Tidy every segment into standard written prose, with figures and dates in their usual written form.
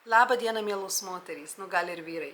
Labą dieną, mielos moterys, gal ir vyrai.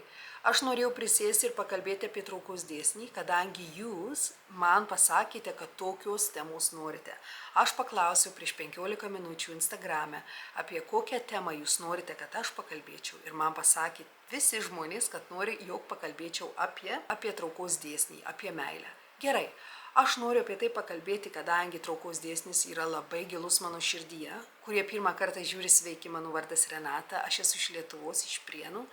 Aš norėjau prisėsti ir pakalbėti apie traukos dėsnį, kadangi jūs man pasakėte, kad tokios temos norite. Aš paklausiau prieš 15 minučių Instagrame, apie kokią temą jūs norite, kad aš pakalbėčiau. Ir man pasakė visi žmonės, kad nori, jog pakalbėčiau apie traukos dėsnį, apie meilę. Gerai. Aš noriu apie tai pakalbėti, kadangi traukos dėsnis yra labai gilus mano širdyje, kurie pirmą kartą žiūri sveiki, mano vardas Renata, aš esu iš Lietuvos, iš Prienų,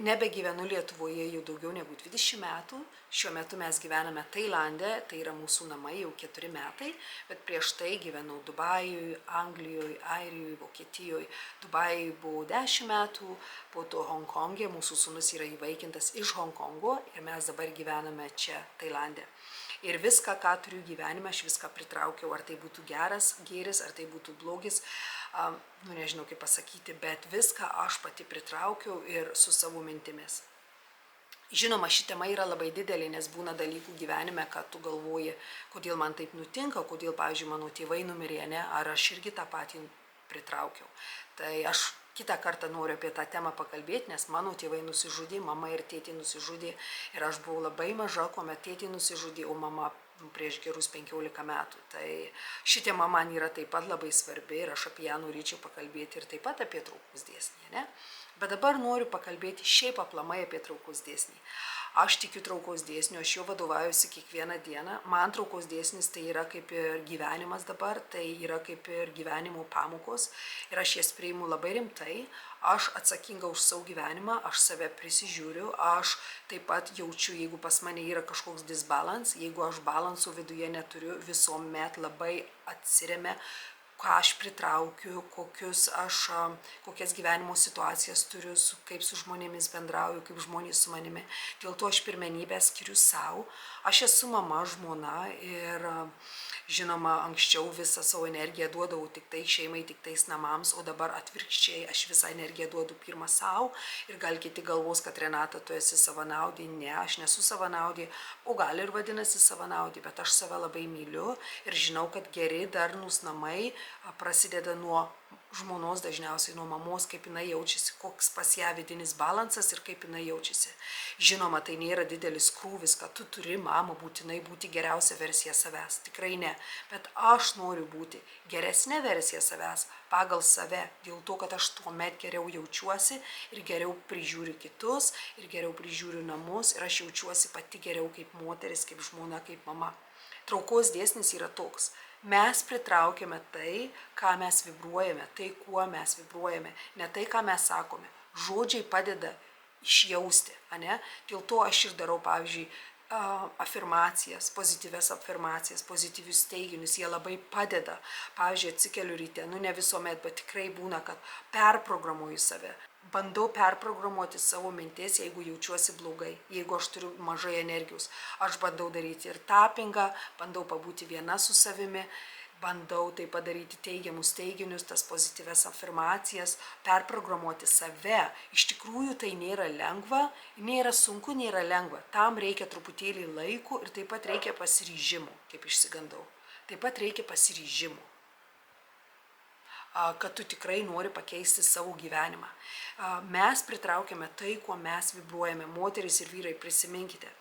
nebegyvenu Lietuvoje jau daugiau negu 20 metų, šiuo metu mes gyvename Tailande, tai yra mūsų namai jau 4 metai, bet prieš tai gyvenau Dubajui, Anglijoje, Airijoje, Vokietijoje, Dubajui buvo 10 metų, po to Honkongė, mūsų sūnus yra įvaikintas iš Honkongo ir mes dabar gyvename čia Tailande. Ir viską, ką turiu gyvenime, aš viską pritraukiau, ar tai būtų gėris, ar tai būtų blogis, nežinau kaip pasakyti, bet viską aš pati pritraukiau ir su savo mintimis. Žinoma, ši tema yra labai didelė, nes būna dalykų gyvenime, kad tu galvoji, kodėl man taip nutinka, kodėl, pavyzdžiui, mano tėvai numirė, ne, ar aš irgi tą patį pritraukiau. Tai aš kitą kartą noriu apie tą temą pakalbėti, nes mano tėvai nusižudė, mama ir tėtė nusižudė ir aš buvau labai maža, kuomet tėtė nusižudė, o mama prieš gerus 15 metų. Tai ši tema man yra taip pat labai svarbi ir aš apie ją norėčiau pakalbėti ir taip pat apie traukos dėsnį, ne? Bet dabar noriu pakalbėti šiaip aplamai apie traukos dėsnį. Aš tikiu traukos dėsniu, aš jo vadovaujuosi kiekvieną dieną. Man traukos dėsnis tai yra kaip ir gyvenimas dabar, tai yra kaip ir gyvenimo pamokos ir aš jas priimu labai rimtai. Aš atsakinga už savo gyvenimą, aš save prisižiūriu, aš taip pat jaučiu, jeigu pas mane yra kažkoks disbalans, jeigu aš balanso viduje neturiu, visuomet labai atsiremia, ką aš pritraukiu, kokias gyvenimo situacijas turiu, kaip su žmonėmis bendrauju, kaip žmonės su manimi. Dėl to aš pirmenybę skiriu savo. Aš esu mama, žmona ir žinoma, anksčiau visą savo energiją duodavau tik tai šeimai, tik tais namams, o dabar atvirkščiai aš visą energiją duodu pirmą savo ir gal kiti galvos, kad Renata, tu esi savanaudė. Ne, aš nesu savanaudė, o gal ir vadinasi savanaudė, bet aš save labai myliu ir žinau, kad geri, darnūs namai prasideda nuo žmonos, dažniausiai nuo mamos, kaip jinai jaučiasi, koks pas ją vidinis balansas ir kaip jinai jaučiasi. Žinoma, tai nėra didelis krūvis, kad tu turi, mama, būtinai būti geriausia versija savęs. Tikrai ne. Bet aš noriu būti geresnė versija savęs pagal save, dėl to, kad aš tuomet geriau jaučiuosi ir geriau prižiūriu kitus ir geriau prižiūriu namus ir aš jaučiuosi pati geriau kaip moteris, kaip žmona, kaip mama. Traukos dėsnis yra toks. Mes pritraukiame tai, ką mes vibruojame, tai, kuo mes vibruojame, ne tai, ką mes sakome. Žodžiai padeda išjausti, ane? Dėl to aš ir darau, pavyzdžiui, afirmacijas, pozityvius teiginius, jie labai padeda. Pavyzdžiui, atsikeliu ryte, ne visuomet, bet tikrai būna, kad perprogramuoju save. Bandau perprogramuoti savo mintis, jeigu jaučiuosi blogai, jeigu aš turiu mažai energijos. Aš bandau daryti ir tapingą, bandau pabūti viena su savimi, bandau tai padaryti teigiamus teiginius, tas pozityvias afirmacijas, perprogramuoti save. Iš tikrųjų tai nėra lengva, nėra sunku, nėra lengva. Tam reikia truputėlį laiko ir taip pat reikia pasiryžimo, kaip išsigandau. Taip pat reikia pasiryžimo, kad tu tikrai nori pakeisti savo gyvenimą. Mes pritraukiame tai, kuo mes vibruojame. Moteris ir vyrai, prisiminkite.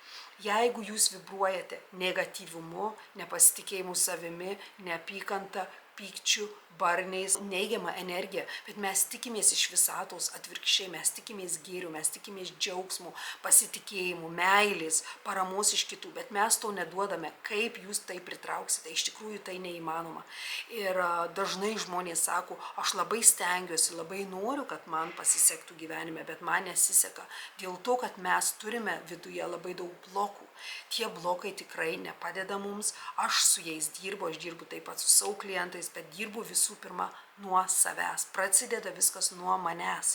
Jeigu jūs vibruojate negatyvumu, nepasitikėjimu savimi, neapykanta, pykčiu, barniais, neigiama energija, bet mes tikimės iš visatos, atvirkščiai, mes tikimės gėrių, mes tikimės džiaugsmų, pasitikėjimų, meilės, paramos iš kitų, bet mes to neduodame. Kaip jūs tai pritrauksite? Iš tikrųjų tai neįmanoma. Ir dažnai žmonės sako, aš labai stengiuosi, labai noriu, kad man pasisektų gyvenime, bet man nesiseka. Dėl to, kad mes turime viduje labai daug blokų. Tie blokai tikrai nepadeda mums. Aš su jais dirbu, aš dirbu taip pat su savo klientais, bet dirbu visų pirma nuo savęs. Prasideda viskas nuo manęs.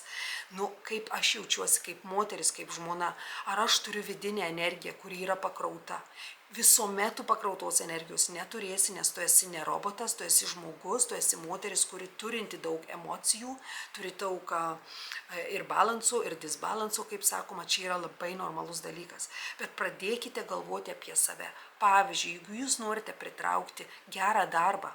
Kaip aš jaučiuosi kaip moteris, kaip žmona. Ar aš turiu vidinę energiją, kuri yra pakrauta. Visuomet tu pakrautos energijos neturėsi, nes tu esi ne robotas, tu esi žmogus, tu esi moteris, kuri turinti daug emocijų, turi daug ir balansų, ir disbalansų, kaip sakoma, čia yra labai normalus dalykas. Bet pradėkite galvoti apie save. Pavyzdžiui, jeigu jūs norite pritraukti gerą darbą,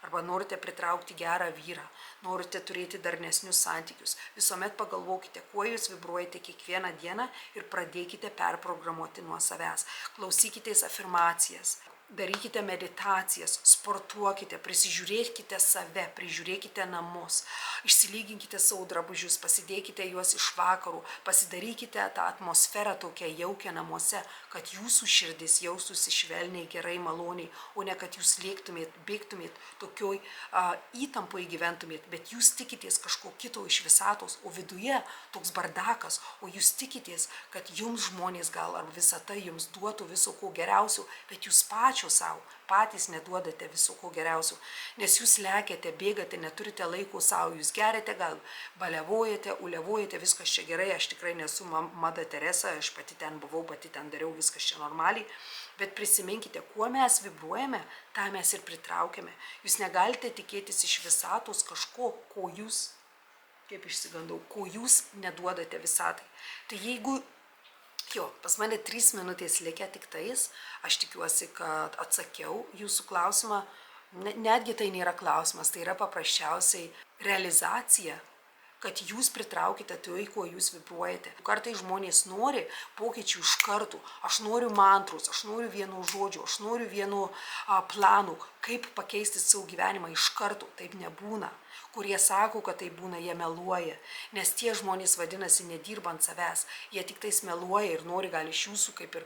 arba norite pritraukti gerą vyrą, norite turėti darnesnius santykius, visuomet pagalvokite, kuo jūs vibruojate kiekvieną dieną ir pradėkite perprogramuoti nuo savęs. Klausykitės afirmacijas. Darykite meditacijas, sportuokite, prisižiūrėkite save, prižiūrėkite namus, išsilyginkite savo drabužius, pasidėkite juos iš vakarų, pasidarykite tą atmosferą tokią jaukią namuose, kad jūsų širdis jaustųsi švelniai, gerai, maloniai, o ne kad jūs lėktumėt, bėgtumėt, tokioj įtampoje gyventumėt, bet jūs tikitės kažko kito iš visatos, o viduje toks bardakas, o jūs tikitės, kad jums žmonės gal ar visata jums duotų viso ko geriausio, bet jūs savo, patys neduodate viso ko geriausio, nes jūs lekiate, bėgate, neturite laiko savo, jūs geriate, gal baliavojate, uliavojate, viskas čia gerai, aš tikrai nesu Mada Teresa, aš pati ten buvau, pati ten dariau, viskas čia normaliai, bet prisiminkite, kuo mes vibruojame, tą mes ir pritraukiame. Jūs negalite tikėtis iš visatos kažko, ko jūs, kaip išsigandau, ko jūs neduodate visatai. Tai jeigu pas mane 3 minutės likę tik tais, aš tikiuosi, kad atsakiau jūsų klausimą, netgi tai nėra klausimas, tai yra paprasčiausiai realizacija, kad jūs pritraukite tai, kuo jūs vibruojate. Kartais žmonės nori pokyčių iš karto, aš noriu mantrus, aš noriu vieno žodžio, aš noriu vieno planų, kaip pakeisti savo gyvenimą iš karto, taip nebūna. Kurie sako, kad tai būna, jie meluoja, nes tie žmonės vadinasi nedirbant savęs, jie tik tais meluoja ir nori gali iš jūsų kaip ir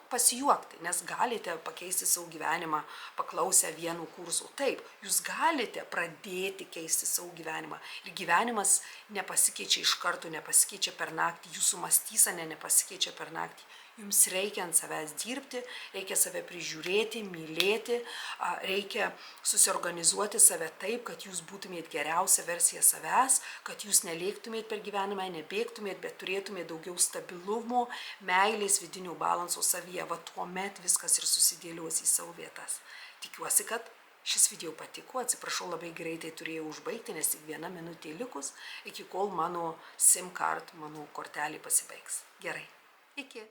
pasijuokti, nes galite pakeisti savo gyvenimą paklausę vieno kurso. Taip, jūs galite pradėti keisti savo gyvenimą ir gyvenimas nepasikeičia iš karto, nepasikeičia per naktį, jūsų mąstysena nepasikeičia per naktį. Jums reikia ant savęs dirbti, reikia save prižiūrėti, mylėti, reikia susiorganizuoti save taip, kad jūs būtumėt geriausia versija savęs, kad jūs nelėktumėt per gyvenimą, nebėgtumėt, bet turėtumėt daugiau stabilumo, meilės, vidinio balanso savyje. Va tuomet viskas ir susidėlios į savo vietas. Tikiuosi, kad šis video patiko, atsiprašau, labai greitai turėjau užbaigti, nes tik 1 minutė likus, iki kol mano SIM card, mano kortelė pasibaigs. Gerai, iki.